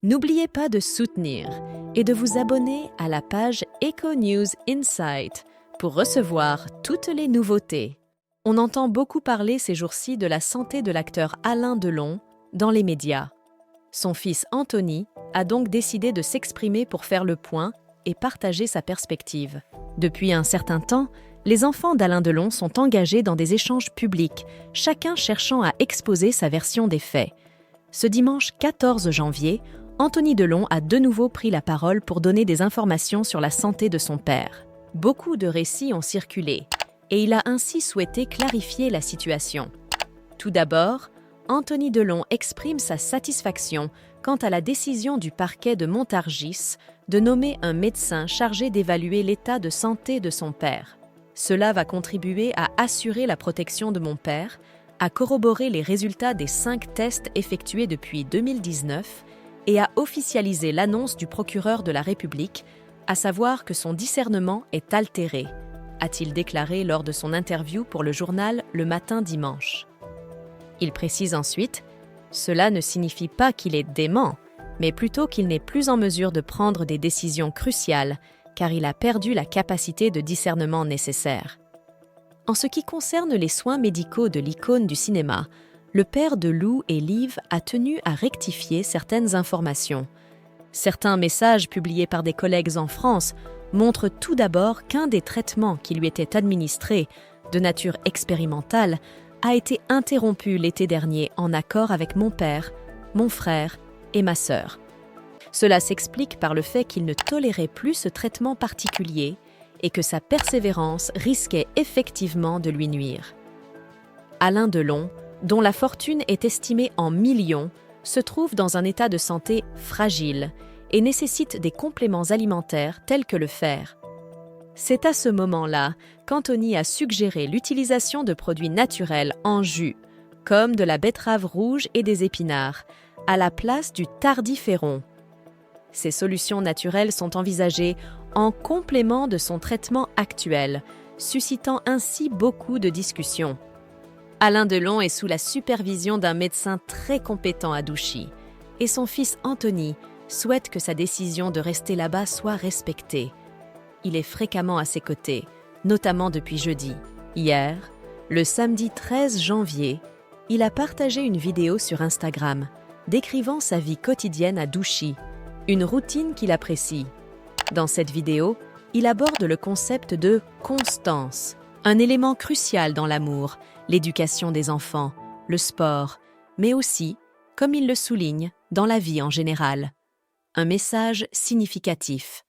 N'oubliez pas de soutenir et de vous abonner à la page Eco News Insight pour recevoir toutes les nouveautés. On entend beaucoup parler ces jours-ci de la santé de l'acteur Alain Delon dans les médias. Son fils Anthony a donc décidé de s'exprimer pour faire le point et partager sa perspective. Depuis un certain temps, les enfants d'Alain Delon sont engagés dans des échanges publics, chacun cherchant à exposer sa version des faits. Ce dimanche 14 janvier, Anthony Delon a de nouveau pris la parole pour donner des informations sur la santé de son père. Beaucoup de récits ont circulé, et il a ainsi souhaité clarifier la situation. Tout d'abord, Anthony Delon exprime sa satisfaction quant à la décision du parquet de Montargis de nommer un médecin chargé d'évaluer l'état de santé de son père. Cela va contribuer à assurer la protection de mon père, à corroborer les résultats des 5 tests effectués depuis 2019 et à officialiser l'annonce du procureur de la République, à savoir que son discernement est altéré, a-t-il déclaré lors de son interview pour le journal Le Matin dimanche. Il précise ensuite « Cela ne signifie pas qu'il est dément, mais plutôt qu'il n'est plus en mesure de prendre des décisions cruciales car il a perdu la capacité de discernement nécessaire. » En ce qui concerne les soins médicaux de l'icône du cinéma, le père de Lou et Liv a tenu à rectifier certaines informations. Certains messages publiés par des collègues en France montrent tout d'abord qu'un des traitements qui lui étaient administrés, de nature expérimentale, a été interrompu l'été dernier en accord avec mon père, mon frère et ma sœur. Cela s'explique par le fait qu'il ne tolérait plus ce traitement particulier et que sa persévérance risquait effectivement de lui nuire. Alain Delon, dont la fortune est estimée en millions, se trouve dans un état de santé fragile et nécessite des compléments alimentaires tels que le fer. C'est à ce moment-là qu'Anthony a suggéré l'utilisation de produits naturels en jus, comme de la betterave rouge et des épinards, à la place du tardiféron. Ces solutions naturelles sont envisagées en complément de son traitement actuel, suscitant ainsi beaucoup de discussions. Alain Delon est sous la supervision d'un médecin très compétent à Douchy, et son fils Anthony souhaite que sa décision de rester là-bas soit respectée. Il est fréquemment à ses côtés, notamment depuis jeudi. Hier, le samedi 13 janvier, il a partagé une vidéo sur Instagram, décrivant sa vie quotidienne à Douchy, une routine qu'il apprécie. Dans cette vidéo, il aborde le concept de constance, un élément crucial dans l'amour, l'éducation des enfants, le sport, mais aussi, comme il le souligne, dans la vie en général. Un message significatif.